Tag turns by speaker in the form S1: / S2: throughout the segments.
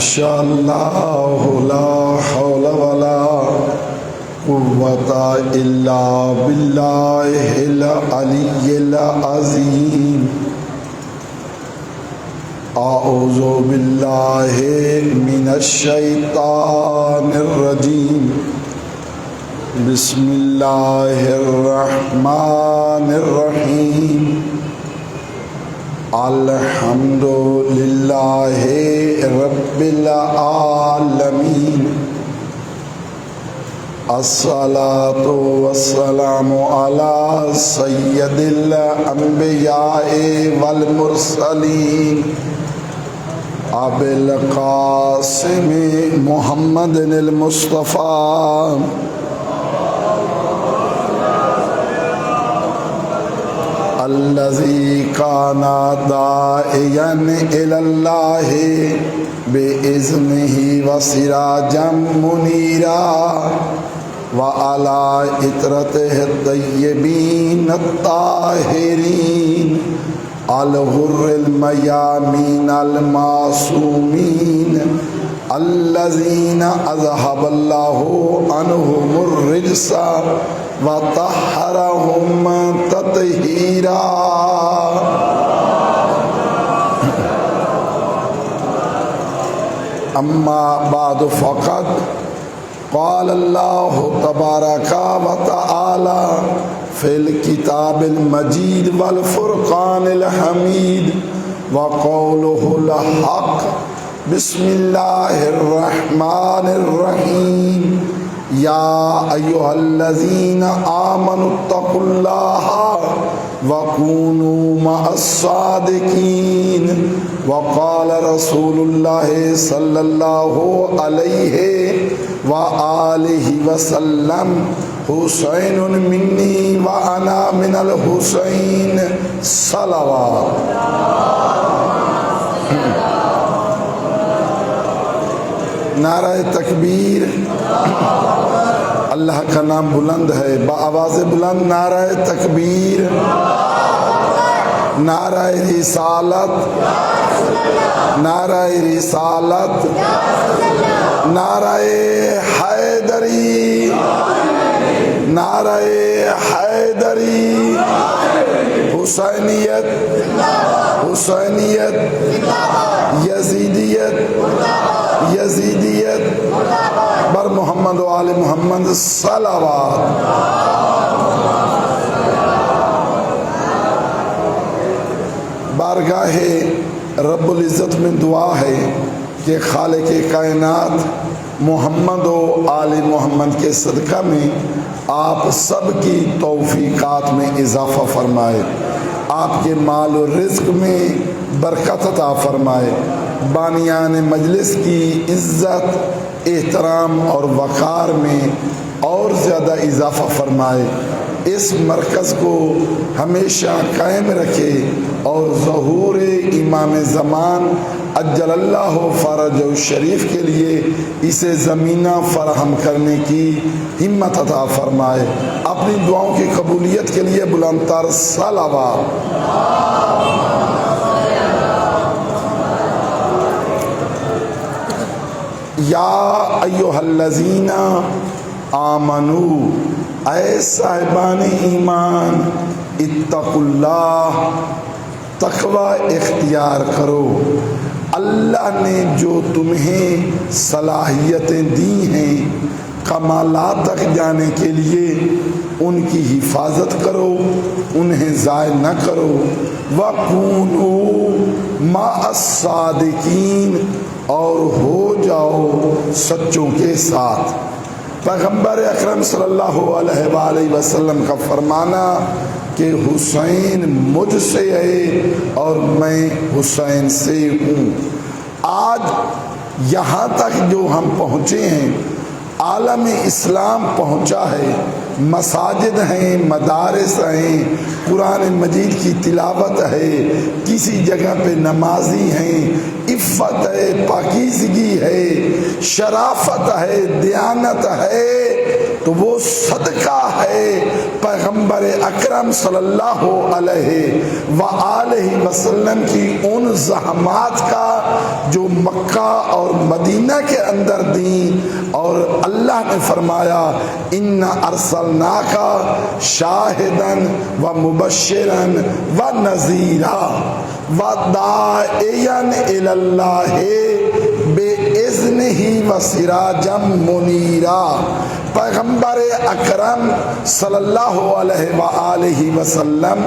S1: ماشاء اللہ لا حول ولا قوت الا باللہ العلی العظیم اعوذ باللہ من الشیطان الرجیم بسم اللہ الرحمن الرحیم الحمد للہ رب العالمین الصلاۃ والسلام علی سید الانبیاء والمرسلین ابی القاسم محمد المصطفیٰ الذی کان داعیا الی اللہ بإذنہ وسراجا منیرا وعلی اطرتہ الطیبین الطاہرین الغر المیامین المعصومین الذین اذهب اللہ عنہم الرجس وطہرہم تطہیرا اما بعد فقط قال اللہ تبارک و تعالی فی الکتاب المجید والفرقان الحمید وقولہ الحق بسم اللہ الرحمن الرحیم یا ایہا الذین آمنوا اتقوا اللہ وکونوا مع الصادقین وقال رسول اللہ صلی اللہ علیہ وآلہ وسلم حسین منی وانا من الحسین صلوات نعرہ تکبیر اللہ کا نام بلند ہے بآواز بلند نعرہ تکبیر نعرہ رسالت نعرہ رسالت نعرہ حیدری نعرہ حیدری حسینیت حسینیت یزیدیت یزیدیت بر محمد و آل محمد صلوات بارگاہ رب العزت میں دعا ہے کہ خالق کائنات محمد و آل محمد کے صدقہ میں آپ سب کی توفیقات میں اضافہ فرمائے آپ کے مال و رزق میں برکت عطا فرمائے بانیان مجلس کی عزت احترام اور وقار میں اور زیادہ اضافہ فرمائے اس مرکز کو ہمیشہ قائم رکھے اور ظہور امام زمان اجل اللہ فرج شریف کے لیے اسے زمینہ فراہم کرنے کی ہمت عطا فرمائے اپنی دعاؤں کی قبولیت کے لیے بلند تر صلوات یا ایہا الذین آمنو اے صاحبان ایمان اتقوا اللہ تقوی اختیار کرو اللہ نے جو تمہیں صلاحیتیں دی ہیں کمالات تک جانے کے لیے ان کی حفاظت کرو انہیں ضائع نہ کرو وَكُونُوا مَعَ الصَّادِقِينَ اور ہو جاؤ سچوں کے ساتھ پیغمبر اکرم صلی اللہ علیہ وآلہ وسلم کا فرمانا کہ حسین مجھ سے ہے اور میں حسین سے ہوں آج یہاں تک جو ہم پہنچے ہیں عالم اسلام پہنچا ہے مساجد ہیں مدارس ہیں قرآن مجید کی تلاوت ہے کسی جگہ پہ نمازی ہیں عفت ہے پاکیزگی ہے شرافت ہے دیانت ہے تو وہ صدقہ ہے پیغمبر اکرم صلی اللہ علیہ وآلہ وسلم کی ان زحمات کا جو مکہ اور مدینہ کے اندر دیں، اور اللہ نے فرمایا اِنَّا أَرْسَلْنَاكَ شَاهِدًا وَمُبَشِّرًا وَنَذِيرًا وَدَاعِيًا إِلَى اللَّهِ بِإِذْنِهِ وَسِرَاجًا مُنِيرًا۔ پیغمبر اکرم صلی اللہ علیہ وآلہ وسلم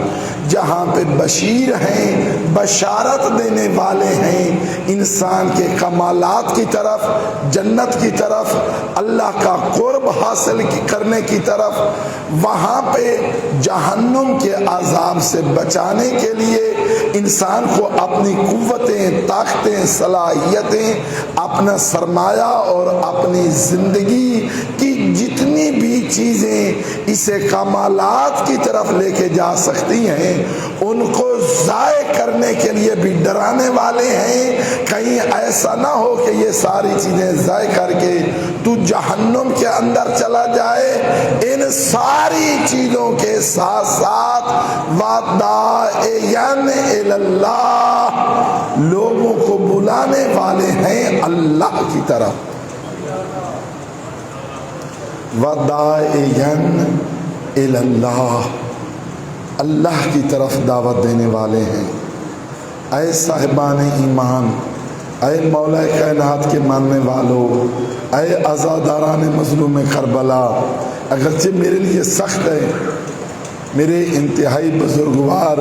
S1: جہاں پہ بشیر ہیں، بشارت دینے والے ہیں انسان کے کمالات کی طرف، جنت کی طرف، اللہ کا قرب حاصل کرنے کی طرف، وہاں پہ جہنم کے عذاب سے بچانے کے لیے انسان کو اپنی قوتیں، طاقتیں، صلاحیتیں، اپنا سرمایہ اور اپنی زندگی کی جتنی بھی چیزیں اسے کمالات کی طرف لے کے جا سکتی ہیں ان کو ضائع کرنے کے لیے بھی ڈرانے والے ہیں۔ کہیں ایسا نہ ہو کہ یہ ساری چیزیں ضائع کر کے تو جہنم کے اندر چلا جائے۔ ان ساری چیزوں کے ساتھ ساتھ وَدَاعِيًا إِلَى اللَّهِ، لوگوں کو بلانے والے ہیں اللہ کی طرف۔ وَدَاعِيًا إِلَى اللَّهِ، اللہ کی طرف دعوت دینے والے ہیں۔ اے صاحبان ایمان، اے مولا کائنات کے ماننے والوں، اے عزاداران مظلوم کربلا، اگرچہ میرے لیے سخت ہے، میرے انتہائی بزرگوار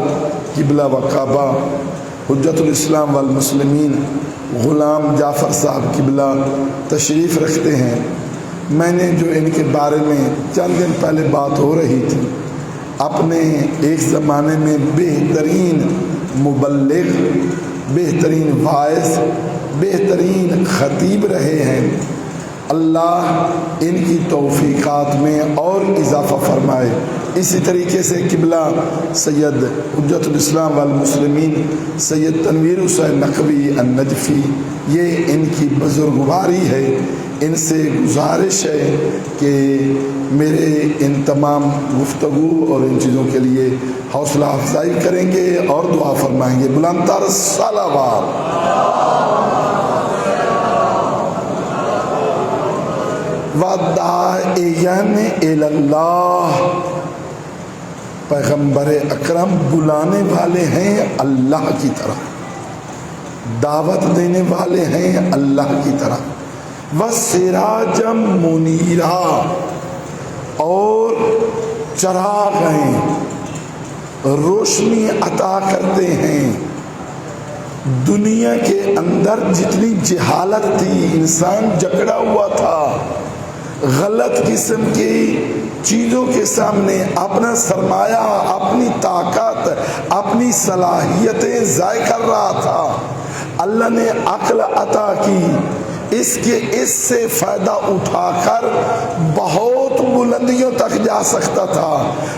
S1: قبلہ و کعبہ حجت الاسلام والمسلمین غلام جعفر صاحب قبلہ تشریف رکھتے ہیں۔ میں نے جو ان کے بارے میں چند دن پہلے بات ہو رہی تھی، اپنے ایک زمانے میں بہترین مبلغ، بہترین واعظ، بہترین خطیب رہے ہیں۔ اللہ ان کی توفیقات میں اور اضافہ فرمائے۔ اسی طریقے سے قبلہ سید حجت الاسلام والمسلمین سید تنویر حسین نقوی النجفی، یہ ان کی بزرگواری ہے۔ ان سے گزارش ہے کہ میرے ان تمام گفتگو اور ان چیزوں کے لیے حوصلہ افزائی کریں گے اور دعا فرمائیں گے۔ بلند تر صلوات۔ وَدَاعِيًا إِلَى اللَّهِ، پیغمبر اکرم بلانے والے ہیں اللہ کی طرف، دعوت دینے والے ہیں اللہ کی طرف۔ وَسِرَاجًا مُنِيرًا، اور چراغ ہیں، روشنی عطا کرتے ہیں۔ دنیا کے اندر جتنی جہالت تھی، انسان جکڑا ہوا تھا، غلط قسم کی چیزوں کے سامنے اپنا سرمایہ، اپنی طاقت، اپنی صلاحیتیں ضائع کر رہا تھا۔ اللہ نے عقل عطا کی، اس سے فائدہ اٹھا کر بہت بلندیوں تک جا سکتا تھا،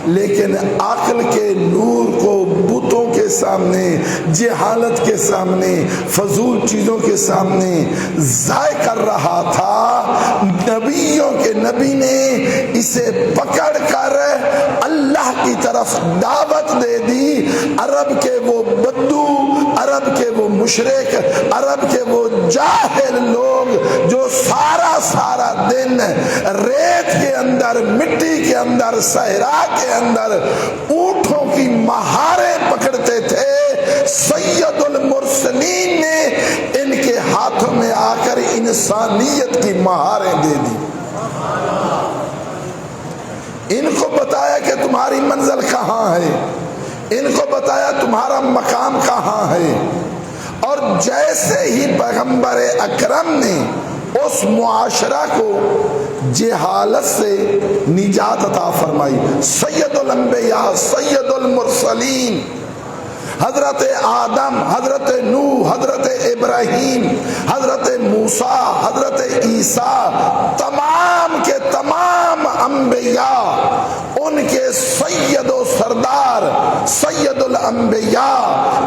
S1: لیکن عقل کے نور کو بتوں کے سامنے، جہالت کے سامنے، فضول چیزوں کے سامنے ضائع کر رہا تھا۔ نبیوں کے نبی نے اسے پکڑ کر اللہ کی طرف دعوت دے دی۔ عرب کے وہ بدو، عرب کے وہ مشرک، عرب کے وہ جاہل لوگ جو سارا دن ریت کے اندر، مٹی کے اندر، صحرا کے اندر اونٹوں کی مہاریں پکڑتے تھے، سید المرسلین نے ان کے ہاتھوں میں آ کر انسانیت کی مہاریں دے دی۔ ان کو بتایا کہ تمہاری منزل کہاں ہے، ان کو بتایا تمہارا مقام کہاں ہے۔ اور جیسے ہی پیغمبر اکرم نے اس معاشرہ کو جہالت سے نجات عطا فرمائی، سید الانبیاء، سید المرسلین، حضرت آدم، حضرت نوح، حضرت ابراہیم، حضرت موسیٰ، حضرت عیسیٰ، تمام کے تمام انبیاء، ان کے سید و سردار، سید الانبیاء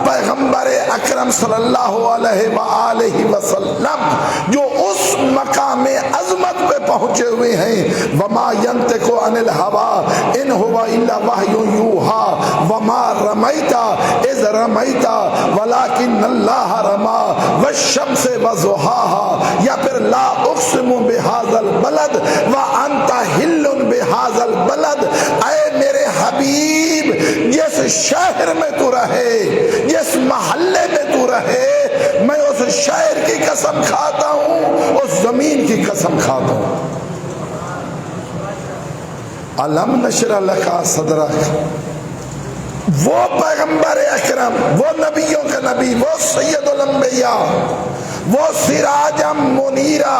S1: پیغمبر اکرم صلی اللہ علیہ وآلہ وسلم، جو اس اس مقام عظمت پہ پہنچے ہوئے ہیں. وما ينطق عن الهوى ان هو الا وحی یوحى وما رمیت اذ رمیت ولکن اللہ رمی والشمس وضحاها. یا پھر لا اقسم بهذا البلد وانت حل بهذا البلد. اے میرے حبیب جس شہر میں تو رہے, جس محلے میں تو رہے, میں اس شہر کی قسم کھاتا ہوں, اس زمین کی قسم کھاتا ہوں. علم نشرح لک صدرک, وہ پیغمبر اکرم, وہ نبیوں کا نبی, وہ سید الانبیاء, وہ سراجا منیرا,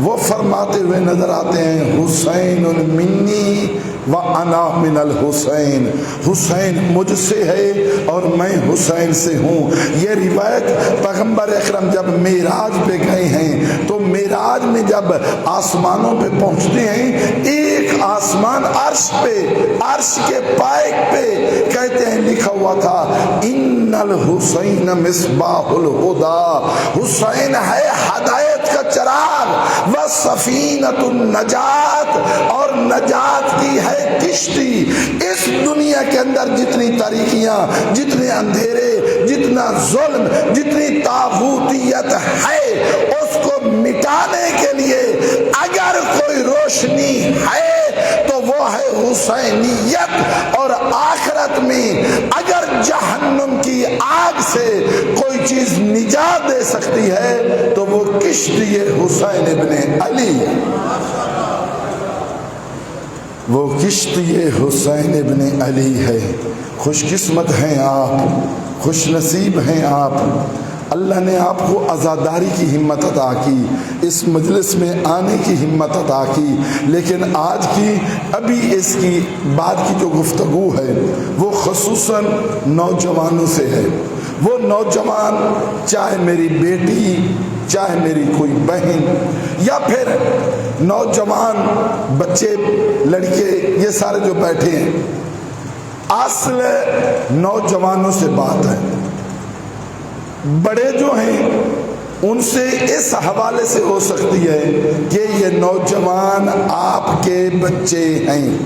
S1: وہ فرماتے ہوئے نظر آتے ہیں حسین منی وانا من الحسین. حسین مجھ سے ہے اور میں حسین سے ہوں. یہ روایت پیغمبر اکرم جب معراج پہ گئے ہیں تو معراج میں جب آسمانوں پہ پہنچتے ہیں, ایک آسمان عرش پہ, عرش کے پائے پہ کہتے ہیں لکھا ہوا تھا ان الحسین مصباح الہدی, حسین ہے ہدایت کا چراغ, وہ سفینۃ النجات, اور نجات کی ہے کشتی. اس دنیا کے اندر جتنی تاریکیاں, جتنے اندھیرے, جتنا ظلم, جتنی طاغوتیت ہے, اس کو مٹانے کے لیے اگر کوئی روشنی ہے تو وہ ہے حسینیت. اور آخرت میں اگر جہنم کی آگ سے کوئی چیز نجات دے سکتی ہے تو وہ کشتی حسین ابن علی, وہ کشتی حسین ابن علی ہے. خوش قسمت ہیں آپ, خوش نصیب ہیں آپ. اللہ نے آپ کو عزاداری کی ہمت عطا کی, اس مجلس میں آنے کی ہمت عطا کی. لیکن آج کی ابھی اس کی بعد کی جو گفتگو ہے وہ خصوصاً نوجوانوں سے ہے. وہ نوجوان, چاہے میری بیٹی, چاہے میری کوئی بہن, یا پھر نوجوان بچے, لڑکے, یہ سارے جو بیٹھے ہیں, اصل نوجوانوں سے بات ہے. بڑے جو ہیں ان سے اس حوالے سے ہو سکتی ہے کہ یہ نوجوان آپ کے بچے ہیں,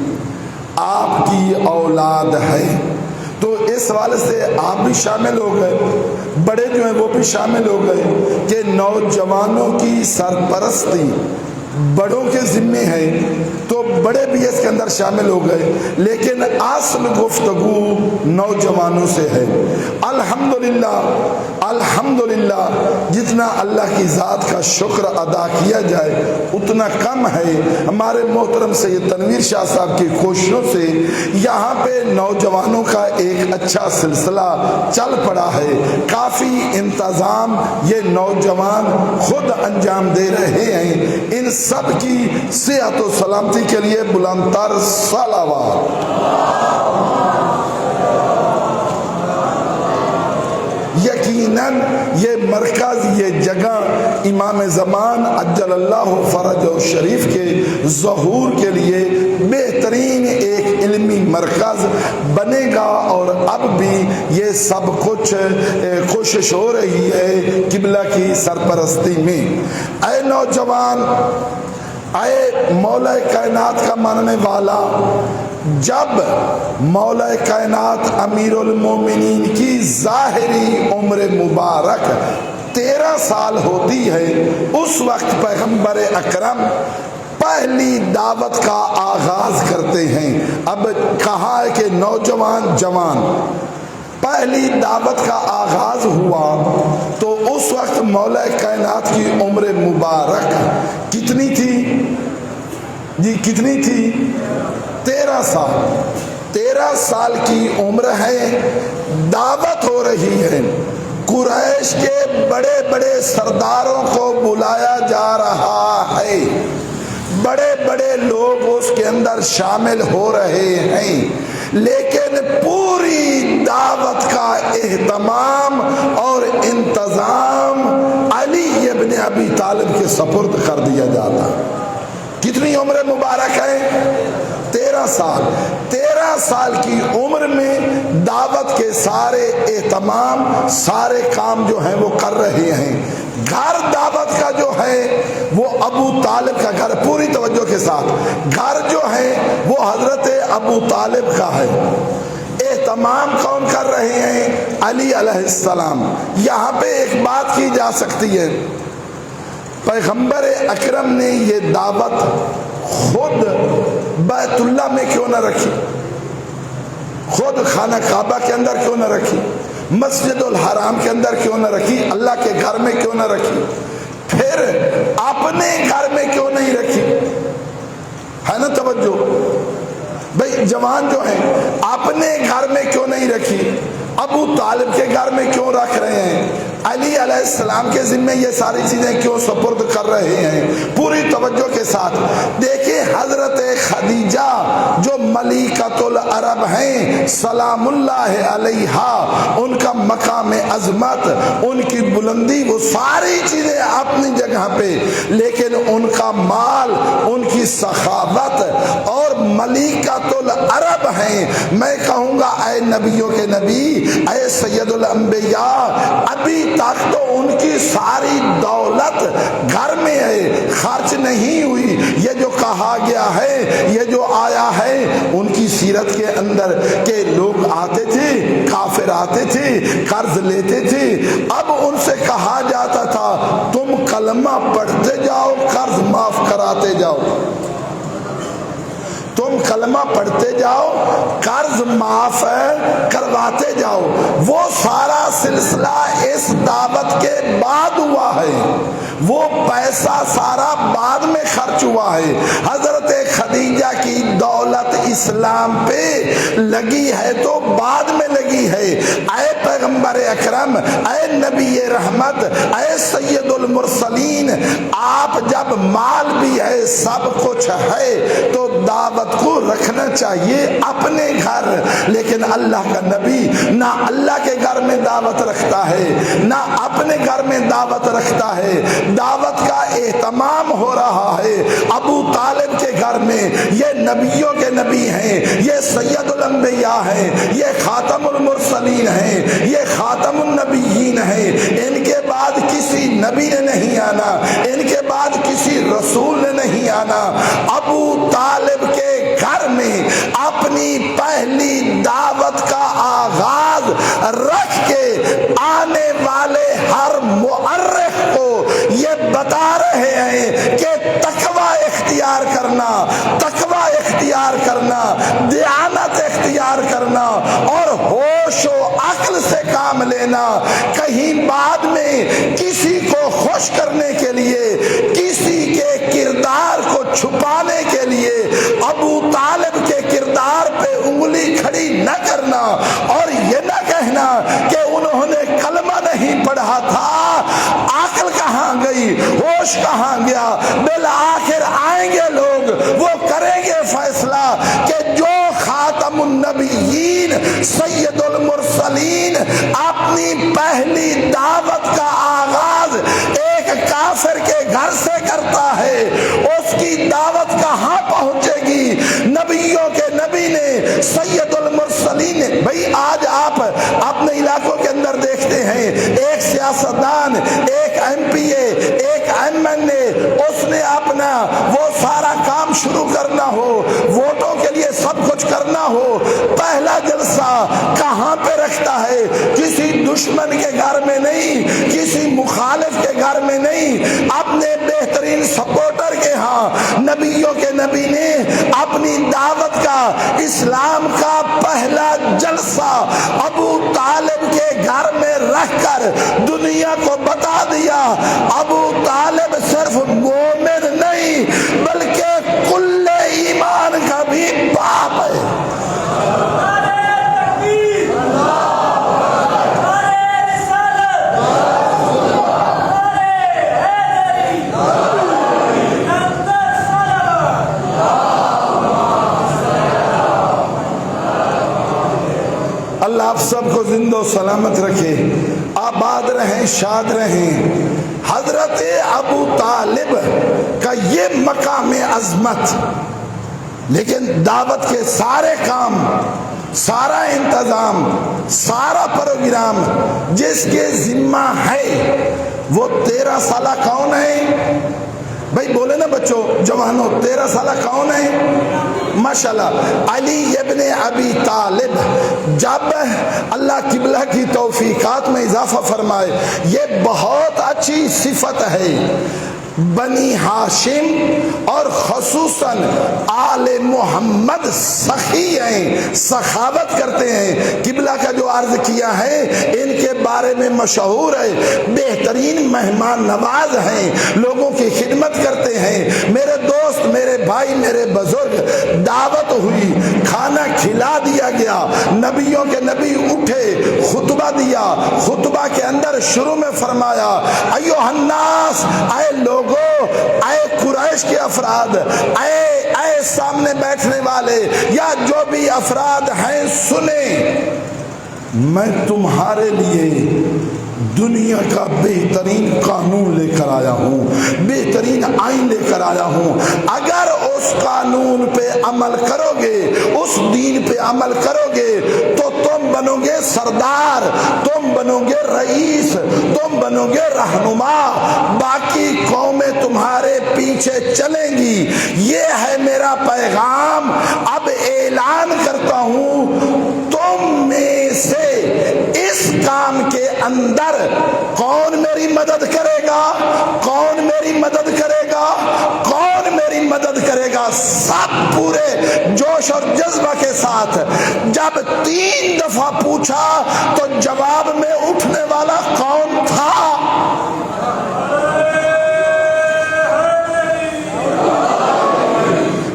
S1: آپ کی اولاد ہے, تو اس حوالے سے آپ بھی شامل ہو گئے, بڑے جو ہیں وہ بھی شامل ہو گئے کہ نوجوانوں کی سرپرستی بڑوں کے ذمے ہے, تو بڑے بھی اس کے اندر شامل ہو گئے. لیکن اصل گفتگو نوجوانوں سے ہے. الحمدللہ, الحمدللہ, جتنا اللہ کی ذات کا شکر ادا کیا جائے اتنا کم ہے. ہمارے محترم سید تنویر شاہ صاحب کی کوششوں سے یہاں پہ نوجوانوں کا ایک اچھا سلسلہ چل پڑا ہے. کافی انتظام یہ نوجوان خود انجام دے رہے ہیں. ان سب کی صحت و سلامتی کے لیے بلند تر صلوات. یقیناً یہ مرکز, یہ جگہ امام زمان عجل اللہ فرج و شریف کے ظہور کے لیے بہترین ایک علمی مرکز بنے گا. اور اب بھی یہ سب کچھ کوشش ہو رہی ہے قبلہ کی سرپرستی میں. اے نوجوان, اے مولا کائنات کا ماننے والا, جب مولا کائنات امیر المومنین کی ظاہری عمر مبارک 13 سال ہوتی ہے, اس وقت پیغمبر اکرم پہلی دعوت کا آغاز کرتے ہیں. اب کہا ہے کہ نوجوان جوان, پہلی دعوت کا آغاز ہوا تو اس وقت مولا کائنات کی عمر مبارک کتنی تھی جی؟ کتنی تھی؟ 13 سال. 13 سال کی عمر ہے, دعوت ہو رہی ہے. قریش کے بڑے بڑے سرداروں کو بلایا جا رہا ہے, بڑے بڑے لوگ اس کے اندر شامل ہو رہے ہیں. لیکن پوری دعوت کا اہتمام اور انتظام علی ابن ابی طالب کے سپرد کر دیا جاتا. کتنی عمر مبارک ہے؟ 13 سال. 13 سال کی عمر میں دعوت کے سارے اہتمام, سارے کام جو ہیں وہ کر رہے ہیں. گھر دعوت کا جو ہے وہ ابو طالب کا گھر، پوری توجہ کے ساتھ، گھر جو ہے وہ حضرت ابو طالب کا ہے۔ اہتمام کون کر رہے ہیں؟ علی علیہ السلام۔ یہاں پہ ایک بات کی جا سکتی ہے، پیغمبر اکرم نے یہ دعوت خود بیت اللہ میں کیوں نہ رکھی، خود خانہ کعبہ کے اندر کیوں نہ رکھی، مسجد الحرام کے اندر کیوں نہ رکھی، اللہ کے گھر میں کیوں نہ رکھی، پھر اپنے گھر میں کیوں نہیں رکھی؟ ہے نا توجہ بھئی، جوان جو ہیں اپنے گھر میں کیوں نہیں رکھی، ابو طالب کے گھر میں کیوں رکھ رہے ہیں، علی علیہ السلام کے ذمہ یہ ساری چیزیں کیوں سپرد کر رہے ہیں؟ پوری توجہ کے ساتھ دیکھیں، حضرت خدیجہ جو ملکۃ العرب ہیں سلام اللہ علیہا، ان کا مقام عظمت، ان کی بلندی، وہ ساری چیزیں اپنی جگہ پہ، لیکن ان کا مال، ان کی سخاوت اور ملکۃ العرب ہیں۔ میں کہوں گا اے نبیوں کے نبی، اے سید الانبیاء، ابھی تک تو ان کی ساری دولت گھر میں ہے، خرچ نہیں ہوئی۔ یہ جو کہا گیا ہے، یہ جو آیا ہے، ان کی سیرت کے اندر کہ لوگ آتے تھے، کافر آتے تھے، قرض لیتے تھے، اب ان سے کہا جاتا تھا تم کلمہ پڑھتے جاؤ، قرض معاف کراتے جاؤ، تم کلمہ پڑھتے جاؤ، قرض معاف کرواتے جاؤ۔ وہ سارا سلسلہ اس دعوت کے بعد ہوا ہے، وہ پیسہ سارا بعد میں خرچ ہوا ہے۔ حضرت خدیجہ کی دولت اسلام پہ لگی ہے تو بعد میں لگی ہے۔ اے پیغمبر اکرم، اے نبی رحمت، اے سید المرسلین، آپ جب مال بھی ہے، سب کچھ ہے، تو دعوت کو رکھنا چاہیے اپنے گھر۔ لیکن اللہ کا نبی نہ اللہ کے گھر میں دعوت رکھتا ہے، نہ اپنے گھر میں دعوت رکھتا ہے۔ دعوت کا اہتمام ہو رہا ہے ابو طالب کے گھر میں۔ یہ نبیوں کے نبی ہیں، یہ سید الانبیاء ہیں، یہ خاتم المرسلین ہیں، یہ خاتم النبیین ہیں۔ ان کے بعد کسی نبی نے نہیں آنا، ان کے بعد کسی رسول نے نہیں آنا۔ ابو طالب کے گھر میں اپنی پہلی دعوت کا آغاز رکھ کے آنے والے ہر مؤرخ کو یہ بتا رہے ہیں کہ تقوی اختیار کرنا، تقوی اختیار کرنا، دیانت اختیار کرنا اور ہوش و عقل سے کام لینا۔ کہیں بعد میں کسی کو خوش کرنے کے لیے، کسی کے کردار کو چھپانے کے لیے ابو طالب کے کردار پہ انگلی کھڑی نہ کرنا، اور یہ نہ کہنا کہ انہوں نے کلمہ نہیں پڑھا تھا۔ عقل کہاں گئی، ہوش کہاں گیا؟ بالآخر آئیں گے لوگ، وہ کریں گے فیصلہ کہ جو خاتم النبیین سید المرسلین اپنی پہلی دعوت کا آغاز ایک کافر کے گھر سے کرتا ہے، اس کی دعوت کہاں پہنچے گی؟ نبیوں کے نبی نے، سید المرسلین نے۔ بھئی آج آپ اپنے علاقوں کے اندر دیکھتے ہیں، ایک سیاستدان، ایک ایم پی اے، ایک ایم این اے، اس نے اپنا وہ سارا کام شروع کرنا ہو، ووٹوں کے لیے سب کچھ کرنا ہو، پہلا جلسہ کہاں پہ رکھتا ہے؟ کسی دشمن کے گھر میں نہیں، کسی مخالف کے گھر میں نہیں، اپنے بہترین سپورٹر کے ہاں۔ نبیوں کے نبی نے اپنی دعوت کا، اسلام کا پہلا جلسہ ابو طالب کے گھر میں رکھ کر دنیا کو بتا دیا ابو طالب صرف مومن نہیں بلکہ کل ایمان کا بھی باپ ہے۔ اللہ آپ سب کو زندہ و سلامت رکھے، آباد رہیں، شاد رہیں۔ حضرت ابو طالب کا یہ مقام عظمت، لیکن دعوت کے سارے کام، سارا انتظام، سارا پروگرام جس کے ذمہ ہے وہ 13 سالہ کون ہے؟ بھائی بولے نا بچوں، جوانوں، 13 سالہ کون ہے؟ ماشاءاللہ علی ابن ابی طالب۔ جب اللہ قبلہ کی توفیقات میں اضافہ فرمائے، یہ بہت اچھی صفت ہے، بنی ہاشم اور خصوصاً آل محمد سخی ہیں، سخاوت کرتے ہیں۔ قبلہ کا جو عرض کیا ہے ان کے بارے میں مشہور ہے، بہترین مہمان نواز ہیں، لوگوں کی خدمت کرتے ہیں۔ میرے دوست، میرے بھائی، میرے بزرگ، دعوت ہوئی، کھانا کھلا دیا گیا، نبیوں کے نبی اٹھے، خطبہ دیا، خطبہ کے اندر شروع میں فرمایا ایھا الناس، اے لوگو، اے قریش کے افراد، اے سامنے بیٹھنے والے یا جو بھی افراد ہیں سنیں، میں تمہارے لیے دنیا کا بہترین قانون لے کر آیا ہوں، بہترین آئین لے کر آیا ہوں۔ اگر اس قانون پہ عمل کرو گے، اس دین پہ عمل کرو گے تو تم بنو گے سردار، تم بنو گے رئیس، تم بنو گے رہنما، باقی قومیں تمہارے پیچھے چلیں گی۔ یہ ہے میرا پیغام۔ اب اعلان کرتا ہوں، تم میں سے اس کام کے اندر کون میری مدد کرے گا؟ کون میری مدد کرے گا؟ کون میری مدد کرے گا؟ سب پورے جوش اور جذبہ کے ساتھ جب 3 دفعہ پوچھا تو جواب میں اٹھنے والا کون تھا؟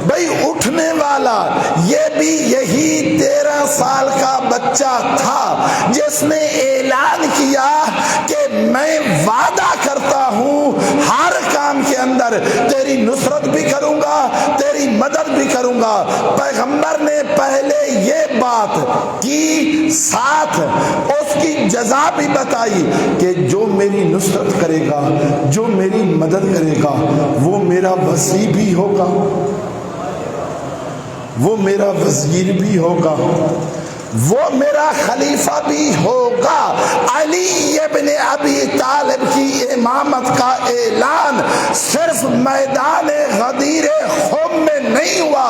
S1: بھائی اٹھنے والا یہ بھی یہی 13 سال کا بچہ تھا جس نے اعلان کیا کہ میں وعدہ کرتا ہوں ہر کام کے اندر تیری نصرت بھی کروں گا، تیری مدد بھی کروں گا۔ پیغمبر نے پہلے یہ بات کی، ساتھ اس کی جزا بھی بتائی کہ جو میری نصرت کرے گا، جو میری مدد کرے گا، وہ میرا وصی بھی ہوگا، وہ میرا وزیر بھی ہوگا، وہ میرا خلیفہ بھی ہوگا۔ علی ابن ابی طالب کی امامت کا اعلان صرف میدان غدیر خم میں نہیں ہوا،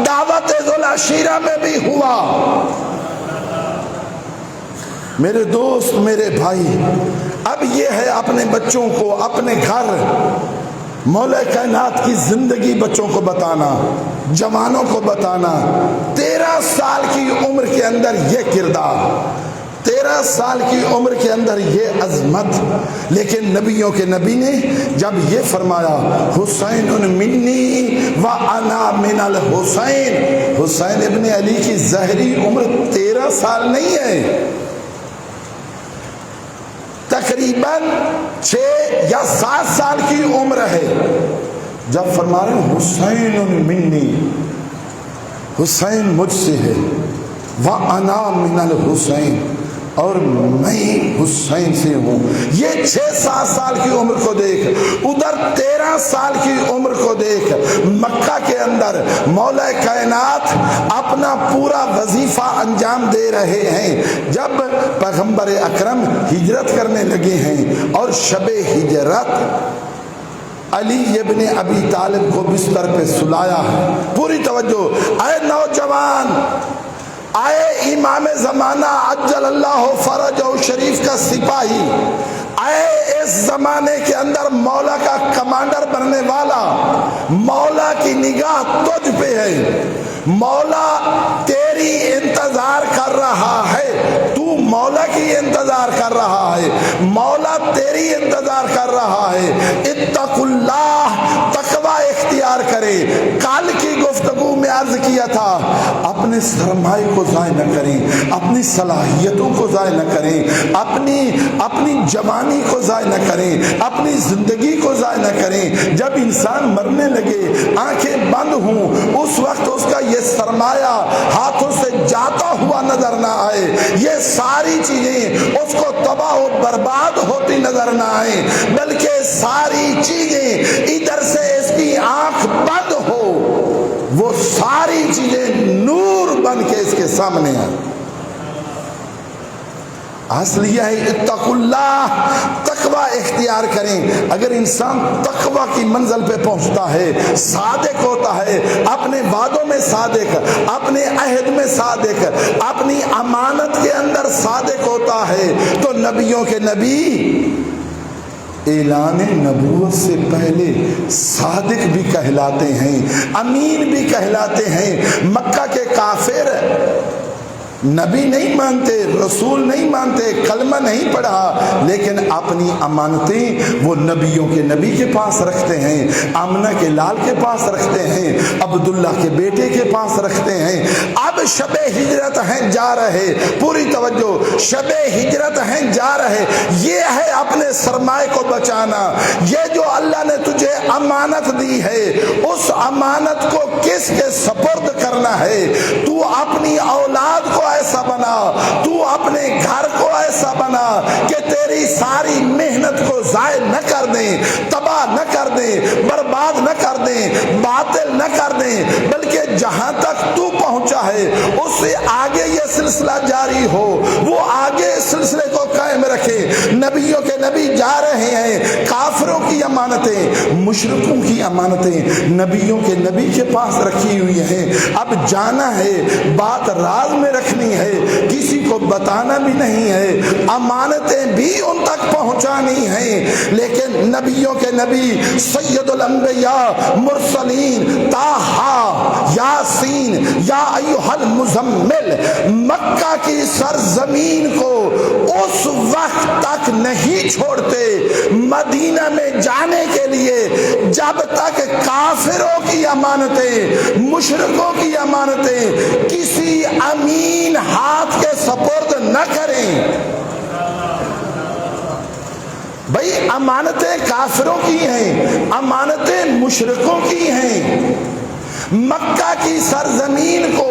S1: دعوت ذوالعشیرہ میں بھی ہوا۔ میرے دوست، میرے بھائی، اب یہ ہے اپنے بچوں کو اپنے گھر مولا کائنات کی زندگی بچوں کو بتانا، جوانوں کو بتانا۔ 13 سال کی عمر کے اندر یہ کردار، 13 سال کی عمر کے اندر یہ عظمت، لیکن نبیوں کے نبی نے جب یہ فرمایا حسین منی و انا من الحسین، حسین ابن علی کی ظاہری عمر 13 سال نہیں ہے، تقریباً 6 یا 7 سال کی عمر ہے۔ جب فرما رہے ہیں حسین منی، حسین مجھ سے ہے، وَأَنَا مِنَ الْحُسَيْنِ، اور میں حسین سے ہوں۔ یہ 6-7 سال کی عمر کو دیکھ، ادھر 13 سال کی عمر کو دیکھ۔ مکہ کے اندر مولا کائنات اپنا پورا وظیفہ انجام دے رہے ہیں۔ جب پیغمبر اکرم ہجرت کرنے لگے ہیں اور شب ہجرت علی ابن ابی طالب کو بستر پہ سلایا ہے، پوری توجہ، اے نوجوان، اے امام زمانہ عجل اللہ فرجہ شریف کا سپاہی، اے اس زمانے کے اندر مولا کا کمانڈر بننے والا، مولا کی نگاہ تجھ پہ ہے، مولا تیری انتظار کر رہا ہے، تو مولا کی انتظار کر رہا ہے، مولا تیری انتظار کر رہا ہے۔ اتق اللہ، تقوی اختیار کرے۔ کل کی گفتگو میں عرض کیا تھا، اپنے سرمائے کو ضائع نہ کریں، اپنی صلاحیتوں کو ضائع نہ کریں، اپنی جوانی کو ضائع نہ کریں، اپنی زندگی کو ضائع نہ کریں۔ جب انسان مرنے لگے، آنکھیں بند ہوں، اس وقت اس کا یہ سرمایہ ہاتھوں سے جاتا ہوا نظر نہ آئے، یہ ساری چیزیں اس کو تباہ و برباد ہوتی نظر نہ آئیں، بلکہ ساری چیزیں ادھر سے اس کی آنکھ بند ہو، وہ ساری چیزیں نور بن کے اس کے سامنے آئیں۔ اصلیہ ہے اتقوا اللہ، تقوی اختیار کریں۔ اگر انسان تقوی کی منزل پہ پہنچتا ہے، صادق ہوتا ہے، اپنے وعدوں میں صادق، اپنے عہد میں صادق، اپنی امانت کے اندر صادق ہوتا ہے، تو نبیوں کے نبی اعلان نبوت سے پہلے صادق بھی کہلاتے ہیں، امین بھی کہلاتے ہیں۔ مکہ کے کافر نبی نہیں مانتے، رسول نہیں مانتے، کلمہ نہیں پڑھا، لیکن اپنی امانتیں وہ نبیوں کے نبی کے پاس رکھتے ہیں، آمنہ کے لال کے پاس رکھتے ہیں، عبداللہ کے بیٹے کے پاس رکھتے ہیں۔ اب شب ہجرت ہیں جا رہے، پوری توجہ، شب ہجرت ہیں جا رہے، یہ ہے اپنے سرمائے کو بچانا۔ یہ جو اللہ نے تجھے امانت دی ہے، اس امانت کو کس کے سپرد کرنا ہے؟ تو اپنی اولاد کو ایسا بنا، تو اپنے گھر کو ایسا بنا کہ تیری ساری محنت کو ضائع نہ کر دیں، تباہ نہ کر دیں، برباد نہ کر دیں، باطل نہ کر دیں، بلکہ جہاں تک تو پہنچا ہے اس سے آگے یہ سلسلہ جاری ہو، وہ آگے اس سلسلے کو قائم رکھے۔ نبیوں کے نبی جا رہے ہیں، کافروں کی امانتیں، مشرکوں کی امانتیں نبیوں کے نبی کے پاس رکھی ہوئی ہیں۔ اب جانا ہے، بات راز میں رکھنی ہے، کسی کو بتانا بھی نہیں ہے، امانتیں بھی ان تک پہنچانی ہیں۔ لیکن نبیوں کے نبی سید الانبیاء مرسلین طٰہٰ یاسین یا ایھا المزمل مکہ کی سرزمین کو اس وقت تک نہیں چھوڑتے مدینہ میں جانے کے لیے جب تک کافروں کی امانتیں، مشرکوں کی امانتیں کسی امین ہاتھ کے سپرد نہ کریں۔ بھئی امانتیں کافروں کی ہیں، امانتیں مشرکوں کی ہیں۔ مکہ کی سرزمین کو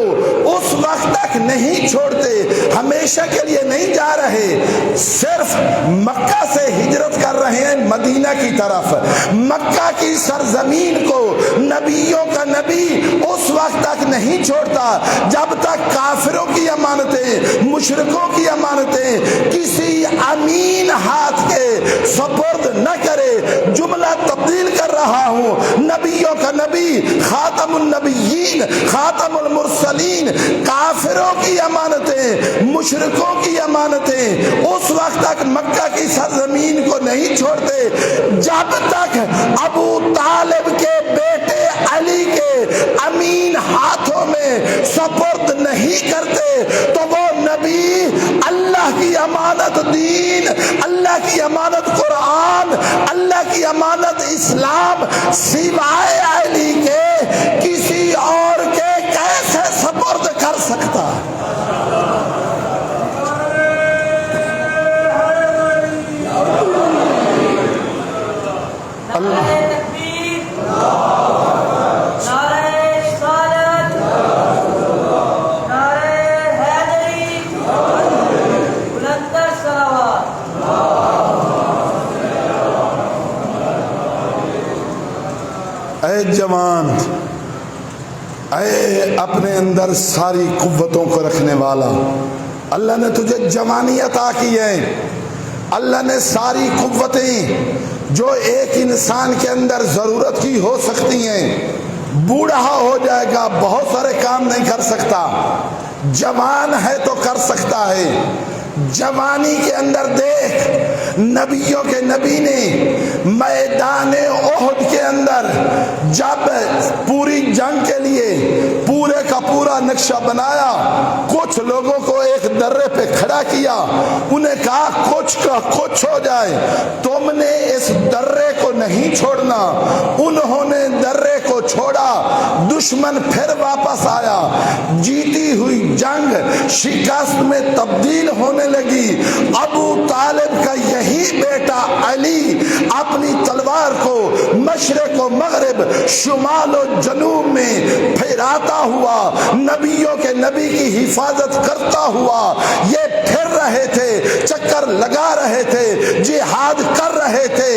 S1: اس وقت تک نہیں چھوڑتے، ہمیشہ کے لیے نہیں جا رہے، صرف مکہ سے ہجرت کر رہے ہیں مدینہ کی طرف۔ مکہ کی سرزمین کو نبیوں کا نبی اس وقت تک نہیں چھوڑتا جب تک کافروں کی امانتیں، مشرکوں کی امانتیں کسی امین ہاتھ کے سپرد نہ کرے۔ جملہ تبدیل کر رہا ہوں، نبیوں کا نبی، خاتم النبیین، خاتم المرسلین، کافروں کی امانتیں، مشرکوں کی امانتیں اس وقت تک مکہ کی سرزمین کو نہیں چھوڑتے جب تک ابو طالب کے بیٹے علی کے امین ہاتھوں میں سپرد نہیں کرتے۔ تو وہ نبی اللہ کی امانت دین، اللہ کی امانت قرآن، اللہ کی امانت اسلام سوائے علی کے کسی اور کے کیسے سپرد کر سکتا؟ اللہ اے جوان، اے اپنے اندر ساری قوتوں کو رکھنے والا، اللہ نے تجھے جوانی عطا کی ہے۔ اللہ نے ساری قوتیں جو ایک انسان کے اندر ضرورت کی ہو سکتی ہیں، بوڑھا ہو جائے گا بہت سارے کام نہیں کر سکتا، جوان ہے تو کر سکتا ہے۔ جوانی کے اندر دیکھ، نبیوں کے نبی نے میدان احد کے اندر جب پوری جنگ کے لیے پورے کا پورا نقشہ بنایا، کچھ لوگوں کو ایک درے پہ کھڑا کیا، انہیں کہا کچھ کا کچھ ہو جائے تم نے اس درے کو نہیں چھوڑنا۔ انہوں نے درے کو چھوڑا، دشمن پھر واپس آیا، جیتی ہوئی جنگ شکست میں تبدیل ہونے لگی۔ ابو طالب کا یہی بیٹا علی اپنی تلوار کو مشرق و مغرب، شمال و جنوب میں پھیراتا ہوا، نبیوں کے نبی کی حفاظت کرتا ہوا یہ پھر رہے تھے، چکر لگا رہے تھے، جہاد کر رہے تھے۔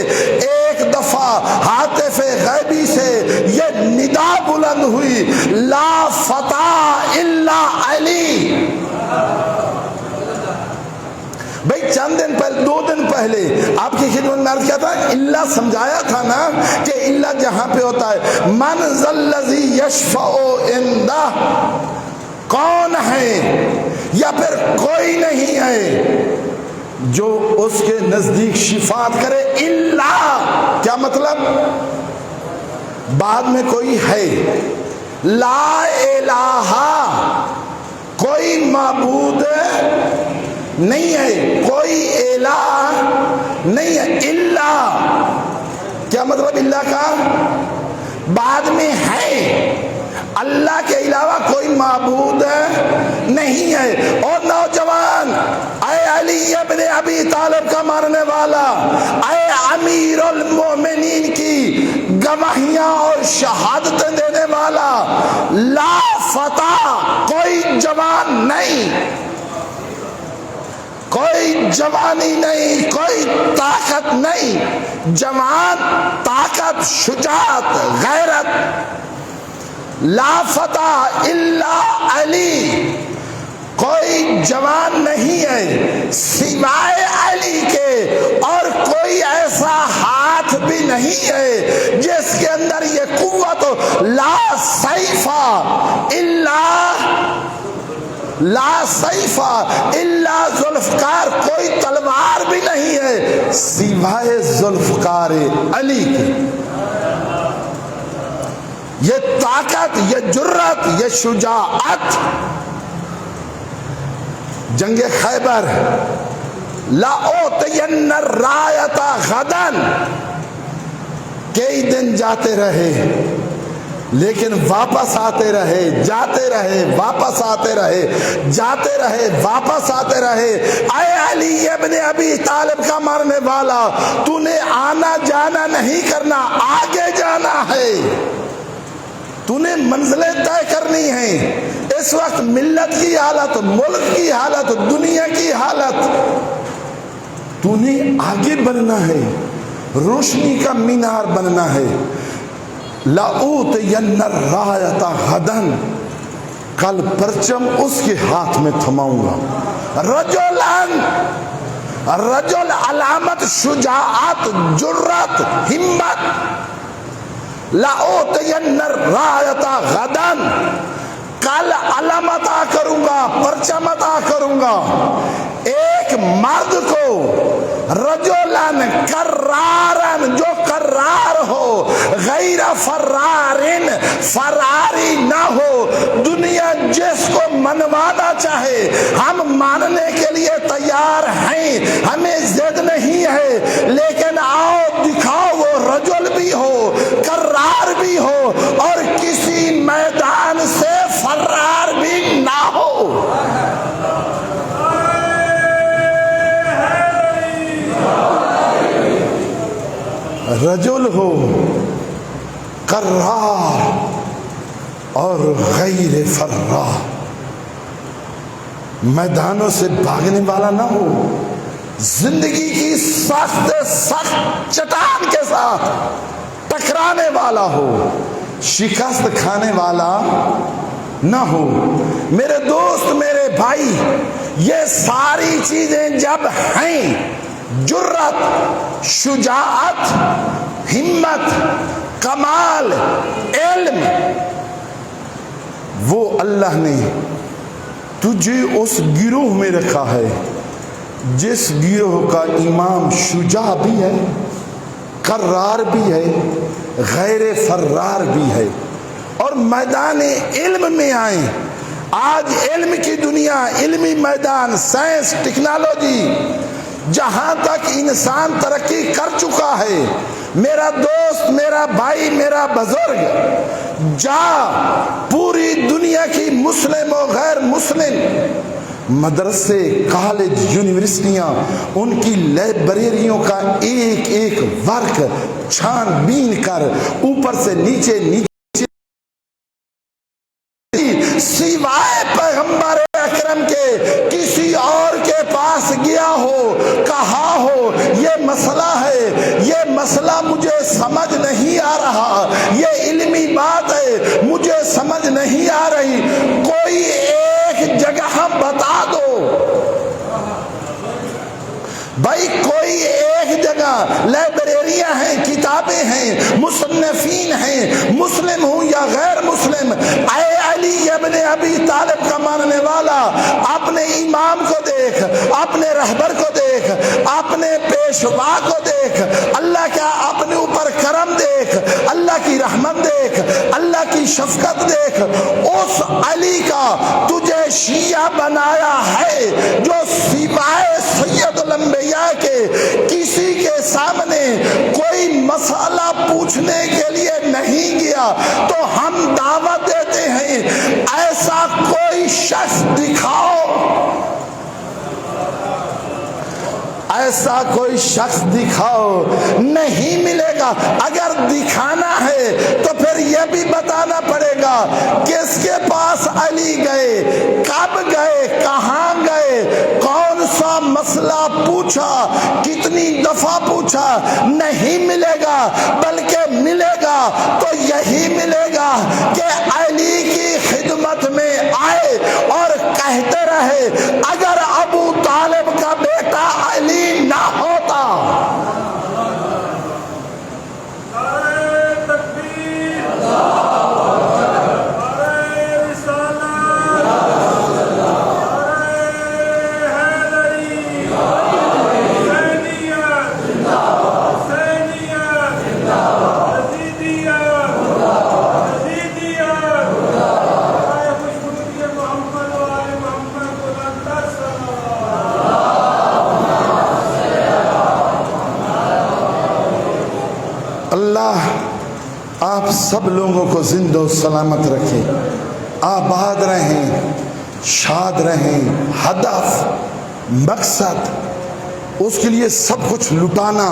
S1: ایک دفعہ ہاتف غیبی سے یہ ندا بلند ہوئی، لا فتح الا علی۔ بھئی پہلے آپ کی خدمت میں عرض کیا تھا، اللہ سمجھایا تھا نا کہ اللہ جہاں پہ ہوتا ہے، من ذا الذی یشفع عندہ، کون ہے یا پھر کوئی نہیں ہے جو اس کے نزدیک شفاعت کرے، اللہ کیا مطلب، بعد میں کوئی ہے، لا الہ کوئی معبود نہیں ہے، کوئی الہ نہیں ہے، اللہ کیا مطلب اللہ کا، بعد میں ہے، اللہ کے علاوہ کوئی معبود نہیں ہے۔ اور نوجوان، اے علی ابن ابی طالب کا ماننے والا، اے امیر المومنین کی گواہیاں اور شہادتیں دینے والا، لا فتح کوئی جوان نہیں، کوئی جوانی نہیں، کوئی طاقت نہیں، جوان طاقت شجاعت غیرت، لا فتح الا علی، کوئی جوان نہیں ہے سوائے علی کے، اور کوئی ایسا ہاتھ بھی نہیں ہے جس کے اندر یہ قوت ہو، لا سیف الا ذوالفقار، کوئی تلوار بھی نہیں ہے سوائے ذوالفقار علی کے۔ یہ طاقت، یہ جرت، یہ شجاعت جنگ خیبر، لَأُعْطِيَنَّ الرَّایَةَ غَدًا، کئی دن جاتے رہے لیکن واپس آتے رہے، جاتے رہے واپس آتے رہے، جاتے رہے واپس آتے رہے۔ اے علی ابن ابی طالب کا ماننے والا، تو نے آنا جانا نہیں کرنا، آگے جانا ہے، تو نے منزلیں طے کرنی ہیں۔ اس وقت ملت کی حالت، ملک کی حالت، دنیا کی حالت، تو نے آگے بڑھنا ہے، روشنی کا مینار بننا ہے۔ لَأُوتِيَنَّ الرَّایَةَ غَدًا، کل پرچم اس کے ہاتھ میں تھماؤں گا۔ رجل علامت شجاعت، جرت، ہمت، لَأُوتِيَنَّ الرَّایَةَ غَدًا، کل علم عطا کروں گا، پرچم عطا کروں گا ایک مرد کو، رجلن کرارن، جو کرار ہو، غیر فرارن، فراری نہ ہو، دنیا جس کو منوانا چاہے ہم ماننے کے لیے تیار ہیں، ہمیں ضد نہیں ہے، لیکن آؤ دکھاؤ وہ رجل بھی ہو، کرار بھی ہو، اور کسی میدان سے فرار بھی نہ ہو۔ رجل ہو، کرار اور غیر فرار، میدانوں سے بھاگنے والا نہ ہو، زندگی کی سخت سخت چٹان کے ساتھ ٹکرانے والا ہو، شکست کھانے والا نہ ہو۔ میرے دوست، میرے بھائی، یہ ساری چیزیں جب ہیں، جرت، شجاعت، ہمت، کمال، علم، وہ اللہ نے تجھے اس گروہ میں رکھا ہے جس گروہ کا امام شجاع بھی ہے، کرار بھی ہے، غیر فرار بھی ہے، اور میدان علم میں آئیں۔ آج علم کی دنیا، علمی میدان، سائنس، ٹیکنالوجی، جہاں تک انسان ترقی کر چکا ہے، میرا دوست، میرا بھائی، میرا بزرگ، جا پوری دنیا کی مسلم و غیر مسلم مدرسے، کالج، یونیورسٹیاں، ان کی لائبریریوں کا ایک ایک ورک چھان بین کر اوپر سے نیچے سوائے پیغمبر اکرم کے کسی اور کے پاس گیا ہو، کہا ہو یہ مسئلہ ہے، یہ مسئلہ مجھے سمجھ نہیں آ رہا، یہ علمی بات ہے مجھے سمجھ نہیں آ رہی، کوئی ایک جگہ بتا دو بھائی، کوئی لائبریریاں ہیں، کتابیں ہیں، مصنفین ہیں، مسلم ہوں یا غیر مسلم. اے علی ابن ابی طالب کا ماننے والا، اپنے امام کو دیکھ، اپنے رہبر کو دیکھ، اپنے پیشوا کو دیکھ، اللہ کا اپنے اوپر کرم دیکھ، اللہ کی رحمت دیکھ، اللہ کی شفقت دیکھ. اس علی کا تجھے شیعہ بنایا ہے جو سوائے سید الانبیاء کے کسی کے سامنے کوئی مسئلہ پوچھنے کے لیے نہیں گیا. تو ہم دعوت دیتے ہیں ایسا کوئی شخص دکھاؤ، ایسا کوئی شخص دکھاؤ. نہیں ملے گا. اگر دکھانا ہے تو پھر یہ بھی بتانا پڑے گا کس کے پاس علی گئے، کب گئے، کہاں گئے، کون سا مسئلہ پوچھا، کتنی دفعہ پوچھا. نہیں ملے گا، بلکہ ملے گا تو یہی ملے گا کہ علی کی خدمت میں آئے اور کہتے رہے اگر ابو طالب کا بیٹا علی نہ ہوتا. اللہ آپ سب لوگوں کو زندہ و سلامت رکھے، آباد رہیں، شاد رہیں. ہدف، مقصد، اس کے لیے سب کچھ لٹانا،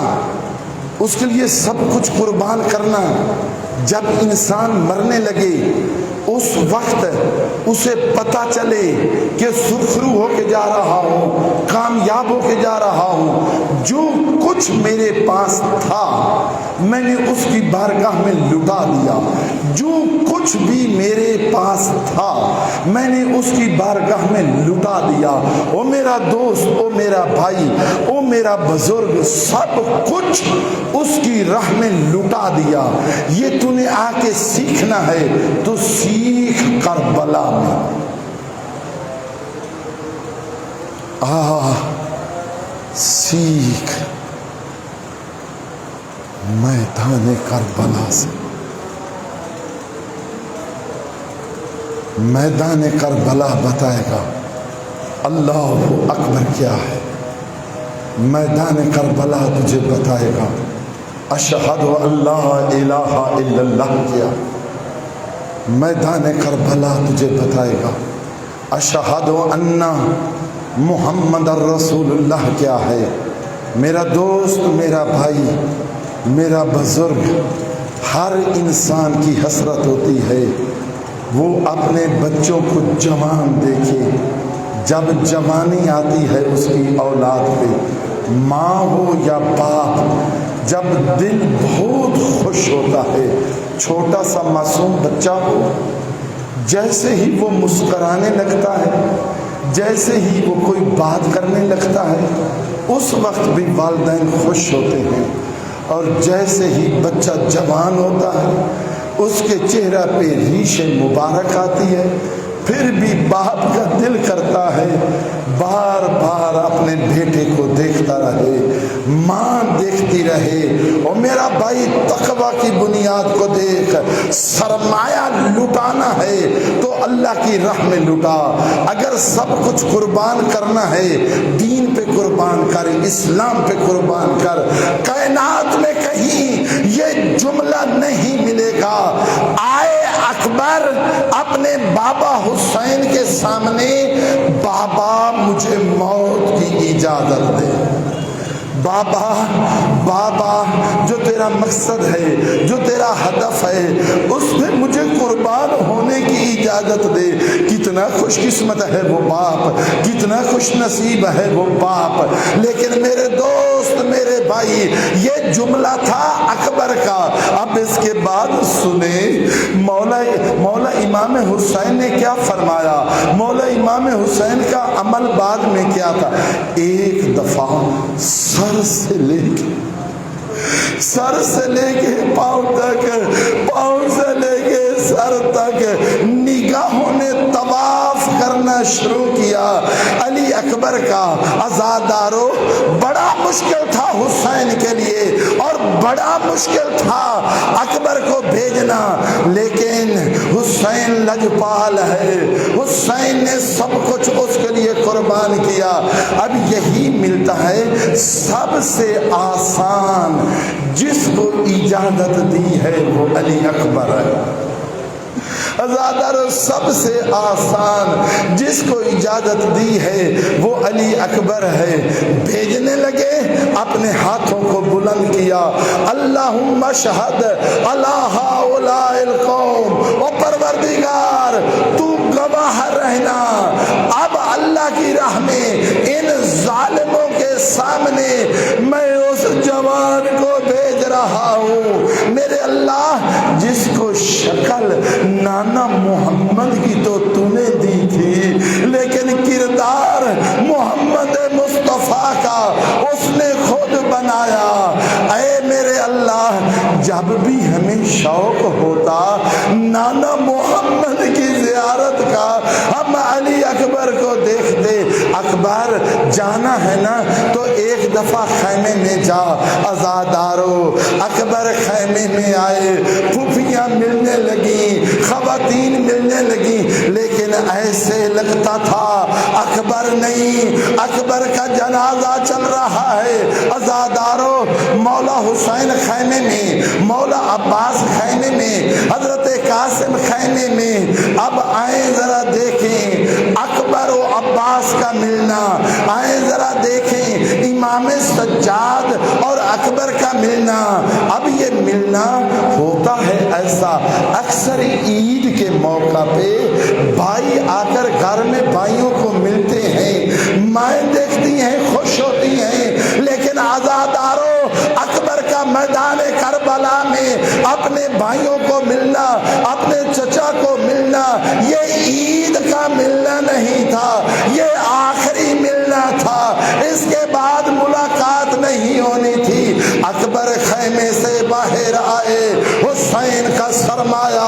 S1: اس کے لیے سب کچھ قربان کرنا. جب انسان مرنے لگے اس وقت اسے پتا چلے کہ سرخرو ہو کے جا رہا ہوں، کامیاب ہو کے جا رہا ہوں. جو کچھ میرے پاس تھا میں نے اس کی بارگاہ میں لٹا دیا. جو کچھ بھی میرے پاس تھا میں نے اس کی بارگاہ میں لٹا دیا. او میرا دوست، او میرا بھائی، او میرا بزرگ، سب کچھ اس کی راہ میں لٹا دیا. یہ تو نے آ کے سیکھنا ہے تو سیکھ کربلا میں. سیکھ میدان کربلا سے. میدان کربلا بتائے گا اللہ اکبر کیا ہے. میدان کربلا تجھے بتائے گا اشہد اللہ الہ الا اللہ کیا. میدان کربلا تجھے بتائے گا اشہد ان محمد الرسول اللہ کیا ہے. میرا دوست، میرا بھائی، میرا بزرگ، ہر انسان کی حسرت ہوتی ہے وہ اپنے بچوں کو جوان دیکھے. جب جوانی آتی ہے اس کی اولاد پہ، ماں ہو یا باپ، جب دل بہت خوش ہوتا ہے. چھوٹا سا معصوم بچہ ہو، جیسے ہی وہ مسکرانے لگتا ہے، جیسے ہی وہ کوئی بات کرنے لگتا ہے، اس وقت بھی والدین خوش ہوتے ہیں. اور جیسے ہی بچہ جوان ہوتا ہے اس کے چہرہ پہ ریش مبارک آتی ہے، پھر بھی باپ کا دل کرتا ہے بار بار اپنے بیٹے کو دیکھتا رہے، ماں دیکھتی رہے. اور میرا بھائی تقوی کی بنیاد کو دیکھ. سرمایہ لٹانا ہے تو اللہ کی راہ میں لٹا. اگر سب کچھ قربان کرنا ہے دین پہ قربان کر، اسلام پہ قربان کر. کائنات میں کہیں یہ جملہ نہیں ملے گا آئے اکبر اپنے بابا حسین کے سامنے بابا مجھے موت کی اجازت دے. بابا جو تیرا مقصد ہے، جو تیرا ہدف ہے، اس میں مجھے قربان ہونے کی اجازت دے. کتنا خوش قسمت ہے وہ باپ، کتنا خوش نصیب ہے وہ باپ. لیکن میرے دوست، میرے بھائی، یہ جملہ تھا اکبر کا. اب اس کے بعد سنیں مولا امام حسین نے کیا فرمایا. مولا امام حسین کا عمل بعد میں کیا تھا. ایک دفعہ سر سے لے کے سر سے لے کے پاؤں تک، پاؤں سے لے کے سر تک نگاہوں نے طواف کرنا شروع کیا علی اکبر کا۔ عزادارو بڑا مشکل تھا حسین کے لیے اور بڑا مشکل تھا اکبر کو بھیجنا، لیکن حسین لجپال ہے، حسین نے سب کچھ اس کے لیے قربان کیا۔ اب یہی ملتا ہے سب سے آسان، جس کو اجازت دی ہے وہ علی اکبر ہے۔ عزادارو سب سے آسان جس کو اجازت دی ہے وہ علی اکبر ہے۔ بھیجنے لگے، اپنے ہاتھوں کو بلند کیا، اللہم اشہد علی ہؤلاء القوم، او پروردگار تو گواہ رہنا، اب اللہ کی راہ میں ان ظالموں کے سامنے میں اس جوان کو بھیج رہا ہوں میرے اللہ جس کو شکل نانا محمد کی تو نے دی تھی، لیکن کردار محمد مصطفیٰ کا اس نے خود بنایا۔ اے میرے اللہ جب بھی ہمیں شوق ہوتا نانا محمد کی زیارت کا، ہم علی اکبر کو دیکھتے، اکبر جانا ہے نا تو ایک دفعہ خیمے میں جا۔ عزادارو اکبر خیمے میں آئے، پھوپھیاں ملنے لگیں، خواتین ملنے لگیں، لیکن ایسے لگتا تھا اکبر نہیں، اکبر کا جنازہ چل رہا ہے۔ عزادارو مولا حسین خیمے میں، مولا عباس خیمے میں، حضرت قاسم خیمے میں، اب آئیں ذرا دیکھیں اکبر و عباس کا ملنا، آئیں ذرا دیکھیں امام سجاد اور اکبر کا ملنا۔ اب یہ ملنا ہوتا ہے ایسا، اکثر عید کے موقع پہ بھائی آ کر گھر میں بھائیوں کو ملتے ہیں، مائیں دیکھتی ہیں، خوش ہوتی ہیں، لیکن عزادارو اکبر کا میدان کربلا میں اپنے بھائیوں کو ملنا، اپنے چچا کو ملنا، یہ عید کا ملنا نہیں تھا، یہ آخری ملنا تھا، اس کے بعد ملاقات نہیں ہونی تھی۔ اکبر خیمے سے باہر آئے، حسین کا سرمایہ۔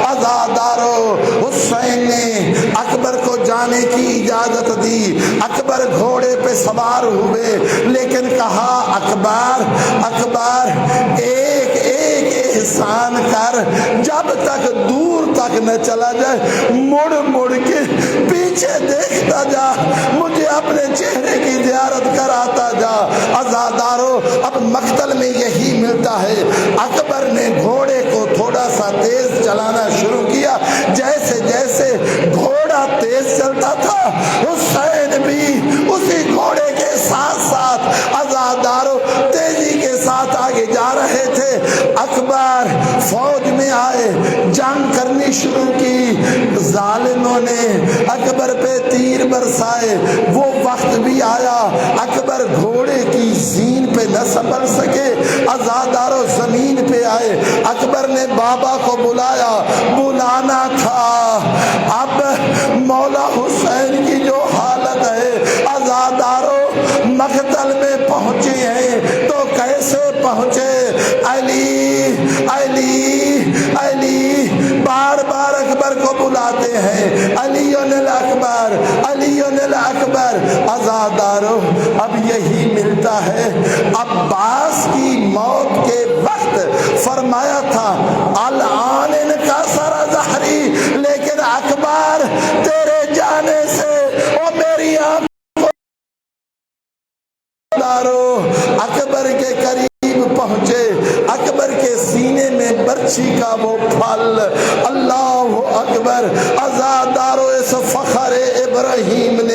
S1: عزادارو حسین نے اکبر کو جانے کی اجازت دی، اکبر گھوڑے پہ سوار ہوئے، لیکن کہا اکبر اکبر ایک ایک احسان کر، جب تک دور تک نہ چلا جائے مڑ مڑ کے پیچھے دیکھتا جا، مجھے اپنے چہرے کی زیارت کراتا جا۔ عزادارو اب مقتل میں یہی ملتا ہے، اکبر نے گھوڑے کو تھوڑا سا تیز چلانا شروع کیا، جیسے جیسے گھوڑا تیز چلتا تھا حسین بھی اسی گھوڑے کے ساتھ ساتھ عزادارو تیزی کے ساتھ آگے جا رہے تھے۔ اکبر فوج میں آئے، جنگ کرنی شروع کی، ظالموں نے اکبر پہ تیر برسائے، وہ وقت بھی آیا اکبر گھوڑے کی زین پہ نہ سنبھل سکے، عزادارو زمین پہ آئے، اکبر نے بابا کو بلایا، بلانا تھا، اب مولا حسین کی جو حالت ہے، عزادارو مقتل میں پہنچے ہیں تو کیسے پہنچے؟ علی علی علی بار بار اکبر کو بلاتے ہیں، علی الاکبر علی الاکبر۔ عزادارو اب یہی ملتا ہے، عباس کی موت کے وقت فرمایا تھا الآن ان کا سر ظہری، لیکن اکبر تیرے جانے سے وہ میری آنکھ اکبر کے قریب پہنچے، اکبر کے سینے میں برچھی کا وہ پھل، اللہ اکبر۔ عزادارو اس فخر ابراہیم نے